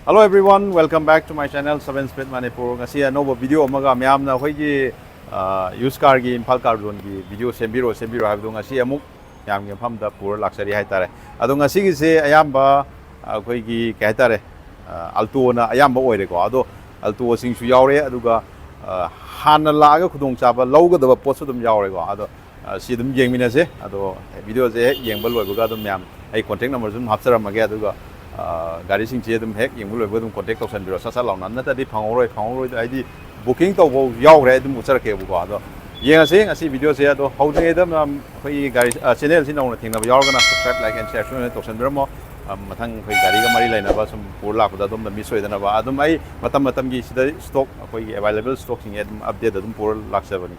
Hello everyone, welcome back to my channel 7 Speed Manipur. Ngasi Anouba video amaga mayamna khoi use car gi Imphal car zone gi video sembiro habdu ngasi amuk yam gi phamda pura laksari haitare. Ado ngasi gi se ayamba khoi gi kai tare alto na ayamba oire ko. Ado alto sing su yaure aduga hana laga khudong chaba lawga da pot su dum yaure ko. Ado si dum yengmina se ado video se yengbal loibuga dum yam ai contact number zum hapsara mage aduga gari sing che dum hek yeng lu dum contact option biro sa sa law nan ta di phangoroi id booking to bo yaw re dum usar ke bu ko ado yeng ase ngasi video se ado haude dam khoi gari channel sin ong thing na yaw gana subscribe like and share shun to option biro mo mathang khoi gari ga mari laina ba sum pur la ko da dum miss oi dana ba adum ai matam gi sida stock khoi available stock sing edum update dum pur laksa bani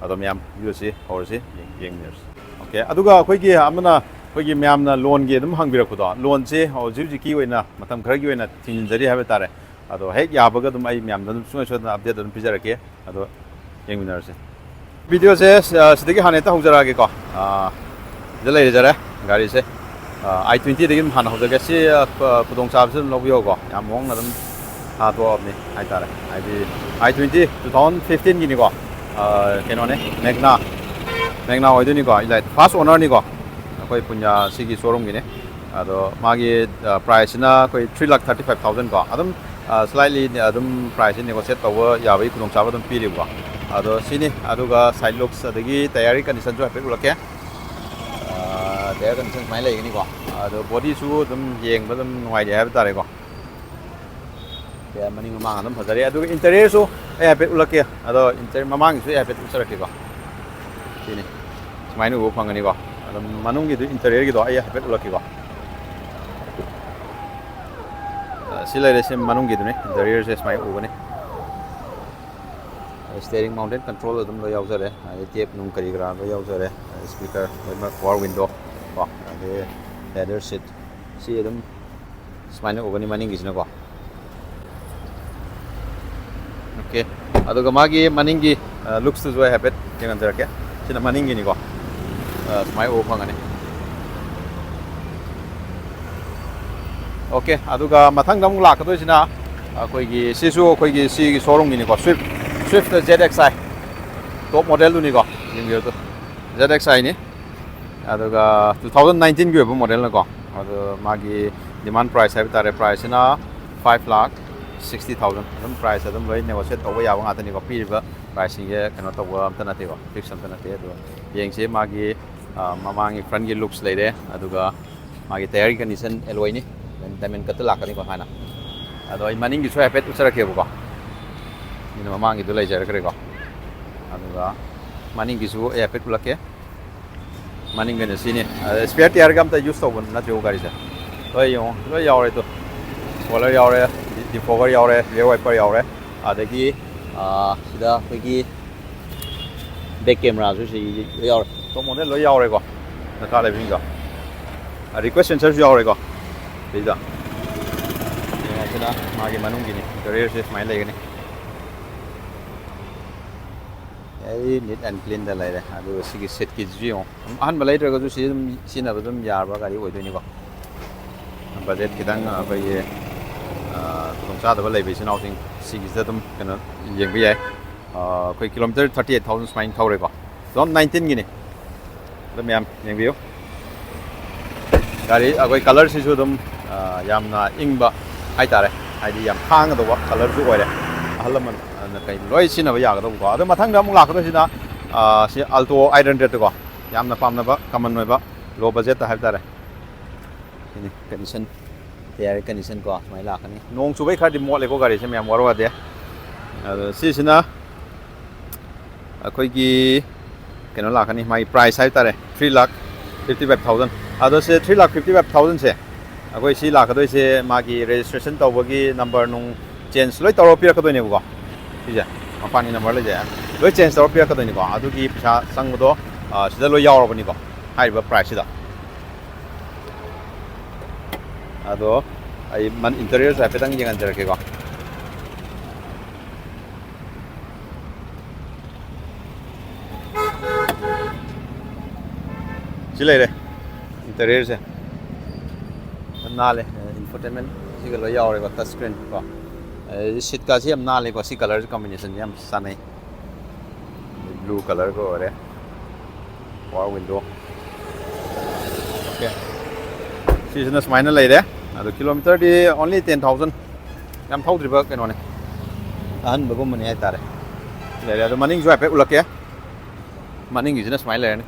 adum yam video se or se yeng news okay aduga khoi gi amana khoi myamna loan gi dum hangbira kudo loan se hojib ki oina matam khara gi oina thinjari habe tare ado hek yabaga dum ai myam dum sunga sodna update dum pijarake ado yengminar se video se sidagi haneta hojara ge ko jalai jare gari se i20 degi han hojaga se pudong sab se lobyo go yam mong na dum ha do ni ai tare i20 2015 gi ni go keno ne megna hoidu ni go like first owner ni go koi punya sigi showroom gine ado magi price na koi 3,35,000 ko adum slightly adum price negotiate tawa yabai kunong chaba dum piri ba ado sini aduga side looks adagi tayari condition jo hape ulake tayari condition mai lai gini ko ado body su dum yeng ba dum nwai de hape tare ko ya maning mamang adum phajari aduga interior su hape ulake ado interior mamang su hape usarake ko sini mai nu u phangani ko manung gitu interior gitu ayah habet ulaki ko silai desi manung gitu nih interior se smai u ne steering mounted control dum lo yaw sare tape nung kari gra lo yaw sare speaker power window ko ade leather seat si dum smai u ni maning gisna ko okay aduga magi maningi looks to jo habet dengan terake sina maningi ni ko smai o phangani okay aduga mathang dam la ka do sina koi gi sisu koi gi si gi showroom ni ko swift zxi top model ni ko ning to zxi ni aduga 2019 gi model na ko adu magi demand price have tare price na 5,60,000 dum price adum loi negotiate over ya nga tani ko pi ba pricing ye kana to wa amta na te ko fix amta na te do yeng se magi mamangi front gi looks leide aduga magi tayari condition alloy ni diamond kat la kani ko hana ado ai maning gi so hapet usara ke bu ko ni mamangi du lai jar kare ko aduga maning gi su hapet ulake maning gi sini spare tire gam ta use to na jo gari sa loi yaw re to spoiler yaw re defogger yaw re rear wiper yaw re adagi sida koi gi back camera su si yaw to model lo yaw re ko na ka le binga request sensor yaw re ko bisa ya sida magi manung gini rear se smile le gini ai neat and clean da lai re adu sigi set ki jiyo an balai re ko su si na badum yar ba gari oi do ni ko budget kidang ba ye tong cha da balai be sin housing sigi da dum kana yeng bi ai koi kilometer 38,000 smile thau re ko 19 gini dum yam yeng bi gari agoi color si su dum yamna ingba hai tare hai di yam khang da wa color su oi re halaman na kai loi sin na ba ya ga do ko ado mathang da mu la ka do sina si alto 800 ko yamna pamna ba common noi ba low budget ta hai tare ini condition tayari condition ko mai la kani nong su bai khar di mo le ko gari se myam waro de si sina akoi gi keno la kani mai price hai tare 3,55,000 ado se 3,55,000 se akoi si la ka doi se magi registration to bogi number nung change loi taro pira ka doi ne ko ti ja mapani number le ja loi change taro pira ka doi ne ko adu gi pisa sang do sida loi yaw ro ni ko hai ba price da ado ai man interior sa petang jangan jerake ko silai re interior se nale infotainment siga lo yaw re ko touch screen ko seat ka si am na le ko si color combination yam sanai blue color ko ore power window okay season smile lai de adu kilometer di only 10,000 yam thau driba ke no ne an bagum mani ai tare le adu maning jo pe ulak ya maning gi smile lai ne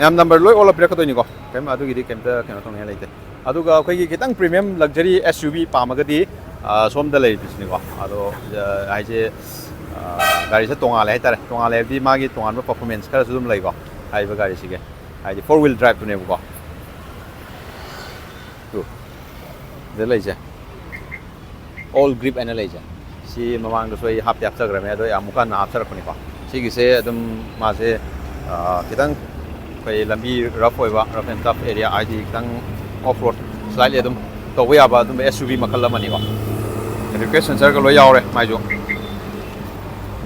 yam number loi all up ko ni ko kem adu gi kem ta kem thong ne lai te adu ga khoi gi kitang premium luxury SUV pamagadi som da lai bisni ko adu ai je gari se tonga le tare tonga le di magi tonga no performance kara sudum lai ko ai ba gari sige ai 4-wheel drive tu ne ko tu de lai je all grip analyzer si mamang do soi hap yak sagra me do amukan na apsar ko ni ko si gi se adum ma se kitang kai lambi rough and tough area ai di kitang off road slightly adum to we aba adum SUV makal mani ko request sensor ko lo yaw re mai jo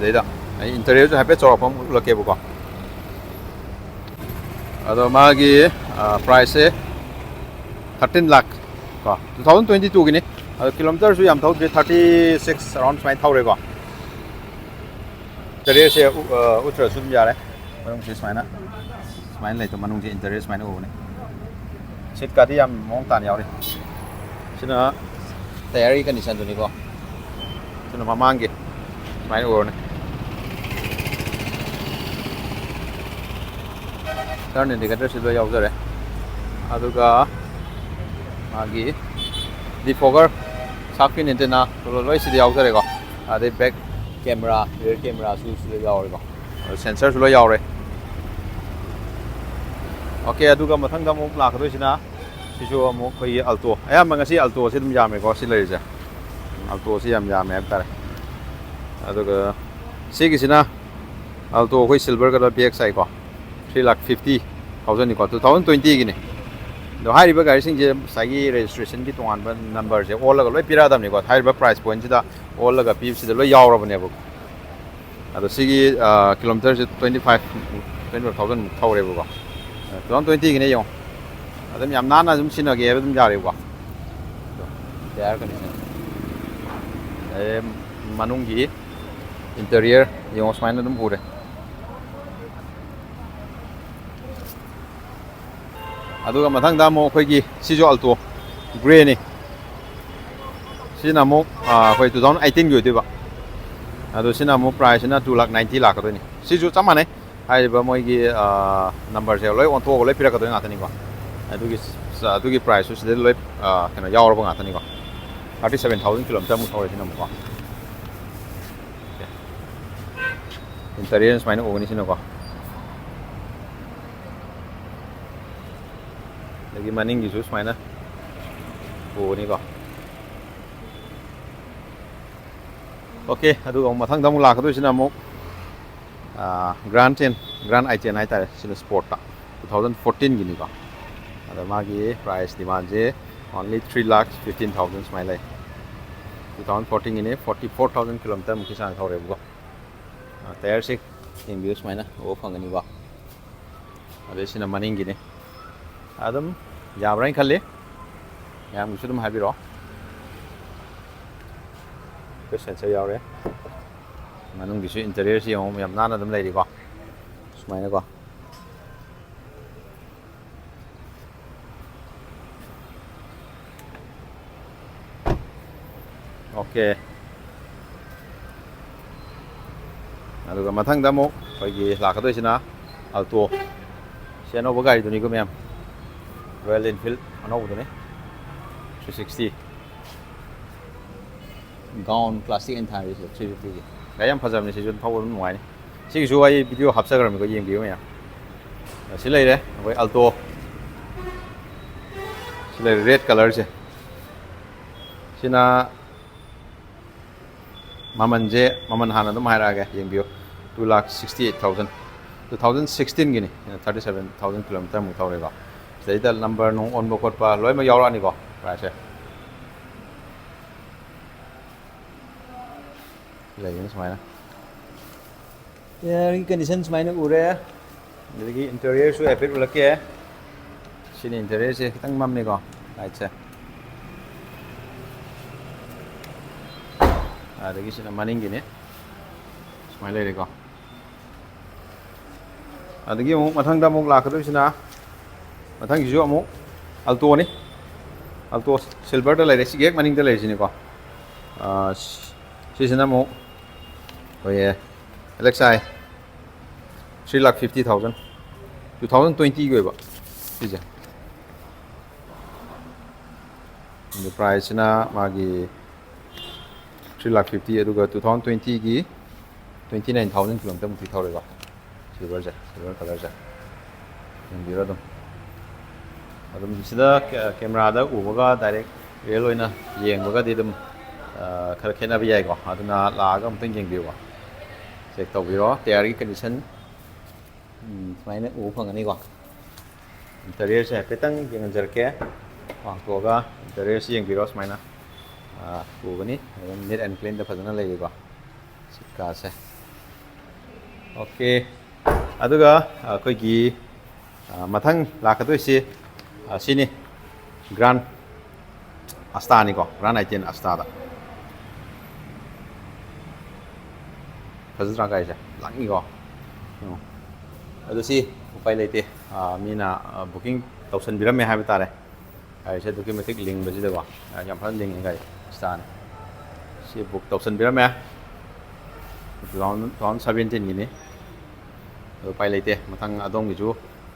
deida ai interior jo hape chora pam lo ke bu ko ado magi price 13 lakh ko 2022 gini ado kilometer su yam thau 36 around 5,000 re ko interior se ultra sum ja re manung se smile lai to manung se interior smile o ne seat ka di yam mong tan yaw re sina tayari condition tu ni ko sina mamang ge smile o ne turn indicator se lo yaw jare aduga magi defogger sakin antenna to loi se yaw jare ko ade back camera rear camera su lo yaw re ko sensor su lo yaw re okay aduga mathang da mo la kho sina sisu mo khoi alto aya mangasi alto se dum yame ko si lai je alto se yam yame tar aduga sigi sina alto khoi silver color pxi ko 3,50,000 ni ko 2020 gini do hai riba gari sing je sagi registration ki tongan ban number je all la loi pira dam ni ko hai riba price point ji da all la ga pi si da loi yaw ra bane bu ado sigi kilometer je 25,000 thau re bu ko 2020 gini yo adam yam na zum sin ge dum ja re ko there condition manung gi interior yo smile dum ure aduga mathang da mo khoi gi si jo alto gray ni sina mo khoi 2018 gi diba adu sina mo price na 2,90,000 lakh do ni si ju chamane hai ba moi gi number se loi on to loi pira ka do nga tani ko adugi price su loi kana yaw ba nga tani ko 37,000 km mo thore sina mo ko interior smile o ni sina ko lagi maning gi sus maina o ni ko okay adu ong mathang dam la khadu sina mo grand i10 ai ta sina sport ta 2014 gi ni ko ada magi price demand je only 3,15,000 smile 2014 gi ni 44,000 km mu kisan thore bu ko tayar sik in views maina o phangani ba ade sina maning gi ni adam yamrain khalle yam gusudum habiro ke sensor yawre manung gisu interior si yom yam nana dum leiri ko sumaina ko okay aduga mathang damo koi gi lakadoi sina alto siano ba gari duni ko mem Royal Enfield Anouba ne 360 gown classic entire 350 gayam phajam ni sejun phawul nuai ni sigi su ai video hapsa garam ko yeng biu ya silai re koi alto silai red color se sina maman hana dum haira ga yeng biu 2,68,000 2016 gini 37,000 km mu thore ba Data number nung on bokot pa loi ma yaw ni ko price lai ni smai na ya condition smai na ure lagi interior su epit ulake sini interior se kitang mam ni ko ꯂꯥꯏꯠꯁꯦ ꯑꯗꯒꯤ ꯁꯤꯅ ꯃꯅꯤꯡꯒꯤꯅꯤ ꯁꯨꯃꯥꯏꯅ ꯂꯩꯔꯦꯀꯣ ꯑꯗꯒꯤ ꯑꯃꯨꯛ ꯃꯊꯪꯗ ꯑꯃꯨꯛ ꯂꯥꯛꯀꯗꯣꯏꯁꯤꯅ ꯃꯊꯪꯒꯤꯁꯨ ꯑꯃꯨꯛ ꯑꯜꯇꯣꯅꯤ ꯑꯜꯇꯣ ꯁꯤꯜꯚꯔꯗ ꯂꯩꯔꯦ ꯁꯤꯒꯤ ꯍꯦꯛ ꯃꯅꯤꯡꯗ ꯂꯩꯔꯤꯁꯤꯅꯤꯀꯣ ꯁꯤꯁꯤꯅ ꯑꯃꯨꯛ ꯑꯩꯈꯣꯏ LXI 3,50,000 2020ꯒꯤ ꯑꯣꯏꯕ ꯁꯤꯁꯦ ꯑꯗꯨ ꯄ꯭ꯔꯥꯏꯁꯁꯤꯅ ꯃꯥꯒꯤ 3,50,000 ꯑꯗꯨꯒ 2020ꯒꯤ 29,000 ꯀꯤꯂꯣꯃꯤꯇꯔꯃꯨꯛꯇꯤ ꯊꯧꯔꯦꯀꯣ ꯁꯤꯜꯚꯔ ꯀꯂꯔꯁꯦ ꯌꯦꯡꯕꯤꯔꯣ ꯑꯗꯨꯝ ꯁꯤꯗ ꯀꯦꯃꯦꯔꯥꯗ ꯎꯕꯒ ꯗꯥꯏꯔꯦꯛ ꯔꯤꯌꯦꯜ ꯑꯣꯏꯅ ꯌꯦꯡꯕꯒꯗꯤ ꯑꯗꯨꯝ ꯈꯔ ꯈꯦꯠꯅꯕ ꯌꯥꯏꯀꯣ ꯑꯗꯨꯅ ꯂꯥꯛꯑꯒ ꯑꯃꯨꯛꯇꯪ ꯌꯦꯡꯕꯤꯌꯨꯀꯣ ꯆꯦꯛ ꯇꯧꯕꯤꯔꯣ ꯇꯌꯥꯔꯒꯤ ꯀꯟꯗꯤꯁꯟ ꯁꯨꯃꯥꯏꯅ ꯎꯕ ꯐꯪꯒꯅꯤꯀꯣ ꯏꯟꯇꯔꯤꯌꯔꯁꯦ ꯍꯥꯏꯐꯦꯠꯇꯪ ꯌꯦꯡꯍꯟꯖꯔꯛꯀꯦ ꯄꯥꯡꯊꯣꯛꯑꯒ ꯏꯟꯇꯔꯤꯌꯔꯁꯤ ꯌꯦꯡꯕꯤꯔꯣ ꯁꯨꯃꯥꯏꯅ ꯎꯒꯅꯤ ꯑꯗꯨꯝ ꯅꯤꯠ ꯑꯦꯟ ꯀ꯭ꯂꯤꯟꯗ ꯐꯖꯅ ꯂꯩꯔꯤꯀꯣ ꯁꯤꯠ ꯀꯥꯁꯦ ꯑꯣꯀꯦ ꯑꯗꯨꯒ ꯑꯩꯈꯣꯏꯒꯤ ꯃꯊꯪ ꯂꯥꯛꯀꯗꯣꯏꯁꯤ ꯁꯤꯅꯤ ꯒ꯭ꯔꯥꯟ ꯑꯁꯇꯥꯅꯤꯀꯣ ꯒ꯭ꯔꯥꯟ I10 ꯑꯁꯇꯥꯗ ꯐꯖꯗ꯭ꯔꯥ ꯒꯥꯔꯤꯁꯦ ꯂꯥꯡꯉꯤꯀꯣ ꯑꯗꯨ ꯁꯤ ꯎꯄꯥꯏ ꯂꯩꯇꯦ ꯃꯤꯅ ꯕꯨꯀꯤꯡ ꯇꯧꯁꯟꯕꯤꯔꯝꯃꯦ ꯍꯥꯏꯕ ꯇꯥꯔꯦ ꯒꯥꯔꯤꯁꯦ ꯑꯗꯨꯛꯀꯤ ꯃꯇꯤꯛ ꯂꯤꯡꯕꯁꯤꯗꯀꯣ ꯌꯥꯝ ꯐꯖꯅ ꯂꯤꯡꯉꯤ ꯒꯥꯔꯤ ꯑꯁꯇꯥꯅꯤ ꯁꯤ ꯕꯨꯛ ꯇꯧꯁꯟꯕꯤꯔꯝꯃꯦ 2017ꯒꯤꯅꯤ ꯑꯗꯨ ꯎꯄꯥꯏ ꯂꯩꯇꯦ ꯃꯊꯪ ꯑꯗꯣꯝꯒꯤꯁꯨ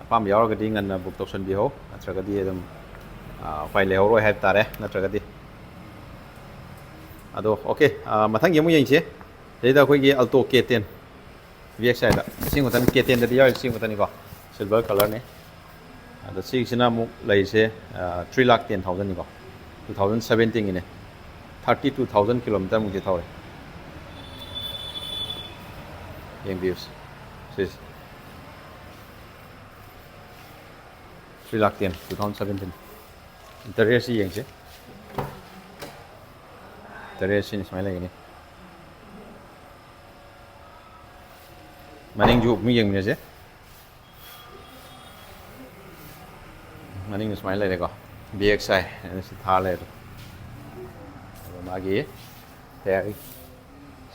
ꯑꯄꯥꯝꯕ ꯌꯥꯎꯔꯒꯗꯤ ꯉꯟꯅ ꯕꯨꯛ ꯇꯧꯁꯟꯕꯤꯍꯧ ꯅꯠꯇ꯭ꯔꯒꯗꯤ ꯑꯗꯨꯝ ꯎꯄꯥꯏ ꯂꯩꯍꯧꯔꯣꯏ ꯍꯥꯏꯕ ꯇꯥꯔꯦ ꯅꯠꯇ꯭ꯔꯒꯗꯤ ꯑꯗꯣ ꯑꯣꯀꯦ ꯃꯊꯪꯒꯤ ꯑꯃꯨꯛ ꯌꯦꯡꯁꯤ ꯁꯤꯗꯩꯗ ꯑꯩꯈꯣꯏꯒꯤ ꯑꯜꯇꯣ K10 VXIꯗ ꯁꯤ ꯈꯛꯇꯅꯤ K10ꯗꯗꯤ ꯌꯥꯎꯔꯤꯁꯤ ꯁꯤ ꯈꯛꯇꯅꯤꯀꯣ ꯁꯤꯜꯚꯔ ꯀꯂꯔꯅꯤ ꯑꯗꯣ ꯁꯤꯒꯤꯁꯤꯅ ꯑꯃꯨꯛ ꯂꯩꯔꯤꯁꯦ 3,10,000ꯅꯤꯀꯣ 2017ꯒꯤꯅꯤ 32,000 ꯀꯤꯂꯣꯃꯤꯇꯔꯃꯨꯛꯇꯤ ꯊꯧꯔꯦ ꯌꯦꯡꯕꯤꯌꯨ ꯁꯤꯁꯦ 3,10,000 2017 ꯏꯟꯇꯔꯤꯌꯔꯁꯤ ꯌꯦꯡꯁꯤ ꯏꯟꯇꯔꯤꯌꯔꯁꯤꯅꯤ ꯁꯨꯃꯥꯏꯅ ꯂꯩꯒꯅꯤ ꯃꯅꯤꯡꯁꯨ ꯑꯃꯨꯛ ꯌꯦꯡꯃꯤꯟꯅꯁꯦ ꯃꯅꯤꯡꯗ ꯁꯨꯃꯥꯏꯅ ꯂꯩꯔꯦꯀꯣ VXI ꯁꯤ ꯊꯥꯔ ꯂꯩꯔꯦ ꯑꯗꯣ ꯃꯥꯒꯤ ꯇꯌꯥꯔꯤ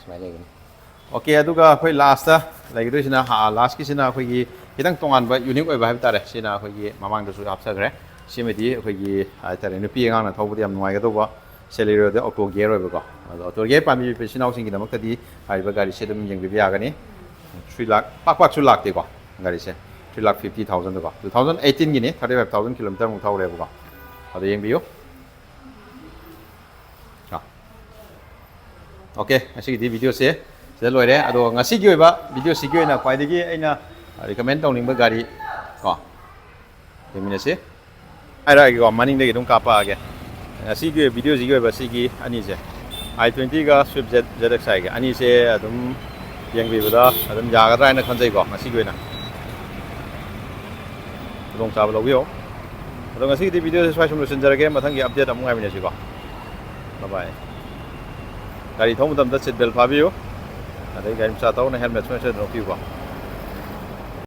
ꯁꯨꯃꯥꯏꯅ ꯂꯩꯒꯅꯤ ꯑꯣꯀꯦ ꯑꯗꯨꯒ ꯑꯩꯈꯣꯏ ꯂꯥꯁꯇ ꯂꯩꯒꯗꯣꯏꯁꯤꯅ ꯂꯥꯁꯀꯤꯁꯤꯅ ꯑꯩꯈꯣꯏꯒꯤ ꯈꯤꯇꯪ ꯇꯣꯉꯥꯟꯕ ꯌꯨꯅꯤꯛ ꯑꯣꯏꯕ ꯍꯥꯏꯕ ꯇꯥꯔꯦ ꯁꯤꯅ ꯑꯩꯈꯣꯏꯒꯤ ꯃꯃꯥꯡꯗꯁꯨ ꯍꯥꯞꯆꯈ꯭ꯔꯦ ꯁꯤꯃꯗꯤ ꯑꯩꯈꯣꯏꯒꯤ ꯍꯥꯏꯇꯥꯔꯦ ꯅꯨꯄꯤ ꯑꯉꯥꯡꯅ ꯊꯧꯕꯗ ꯌꯥꯝ ꯅꯨꯡꯉꯥꯏꯒꯗꯧꯕ ꯁꯦꯂꯦꯔꯤꯌꯣꯗ ꯑꯣꯇꯣ ꯒꯤꯌꯔ ꯑꯣꯏꯕꯀꯣ ꯑꯗꯣ ꯑꯣꯇꯣ ꯒꯤꯌꯔ ꯄꯥꯝꯕꯤꯕ ꯏꯆꯤꯜ ꯏꯅꯥꯎꯁꯤꯡꯒꯤꯗꯃꯛꯇꯗꯤ ꯍꯥꯏꯔꯤꯕ ꯒꯥꯔꯤꯁꯦ ꯑꯗꯨꯝ ꯌꯦꯡꯕꯤꯕ ꯌꯥꯒꯅꯤ 3 lakh ꯄꯥꯛꯁꯨ ꯂꯥꯛꯇꯦꯀꯣ ꯒꯥꯔꯤꯁꯦ 3,50,000ꯗꯀꯣ 2018ꯒꯤꯅꯤ 35,000 ꯀꯤꯂꯣꯃꯤꯇꯔꯃꯨꯛ ꯊꯧꯔꯦꯕꯀꯣ ꯑꯗꯣ ꯌꯦꯡꯕꯤꯌꯨ ꯑꯣꯀꯦ ꯉꯁꯤꯒꯤꯗꯤ ꯚꯤꯗꯤꯑꯣꯁꯦ ꯁꯤꯗ ꯂꯣꯏꯔꯦ ꯑꯗꯣ ꯉꯁꯤꯒꯤ ꯑꯣꯏꯕ ꯚꯤꯗꯤꯑꯣꯁꯤꯒꯤ ꯑꯣꯏꯅ ꯈ꯭ꯋꯥꯏꯗꯒꯤ ꯑꯩꯅ ꯔꯤꯀꯃꯦꯟ ꯇꯧꯅꯤꯡꯕ ꯒꯥꯔꯤ ꯀꯣ ꯌꯦꯡꯃꯤꯟꯅꯁꯤ ꯍꯥꯏꯔꯛꯑꯒꯦꯀꯣ ꯃꯅꯤꯡꯗꯒꯤ ꯑꯗꯨꯝ ꯀꯥꯞꯄꯛꯑꯒꯦ ꯉꯁꯤꯒꯤ ꯚꯤꯗꯤꯑꯣꯁꯤꯒꯤ ꯑꯣꯏꯕ ꯁꯤꯒꯤ ꯑꯅꯤꯁꯦ I20ꯒ Swift ZXIꯒ ꯑꯅꯤꯁꯦ ꯑꯗꯨꯝ ꯌꯦꯡꯕꯤꯕꯗ ꯑꯗꯨꯝ ꯌꯥꯒꯗ꯭ꯔꯥ ꯍꯥꯏꯅ ꯈꯟꯖꯩꯀꯣ ꯉꯁꯤꯒꯤ ꯑꯣꯏꯅ ꯈꯨꯗꯣꯡꯆꯥꯕ ꯂꯧꯕꯤꯌꯣ ꯑꯗꯣ ꯉꯁꯤꯒꯤꯗꯤ ꯚꯤꯗꯤꯑꯣꯁꯦ ꯁ꯭ꯋꯥꯏ ꯁꯨꯝ ꯂꯣꯏꯁꯤꯟꯖꯔꯒꯦ ꯃꯊꯪꯒꯤ ꯑꯞꯗꯦꯠ ꯑꯃꯨꯛ ꯉꯥꯏꯃꯤꯟꯅꯁꯤꯀꯣ ꯕꯥꯏ ꯒꯥꯔꯤ ꯊꯧꯕ ꯃꯇꯝꯗ ꯁꯤꯠ ꯕꯦꯜ ꯐꯥꯕꯤꯌꯨ ꯑꯗꯩ ꯒꯥꯔꯤ ꯃꯆꯥ ꯊꯧꯕꯅ ꯍꯦꯜꯃꯦꯠ ꯁꯣꯏꯗꯅ ꯎꯞꯄꯤꯌꯨꯀꯣ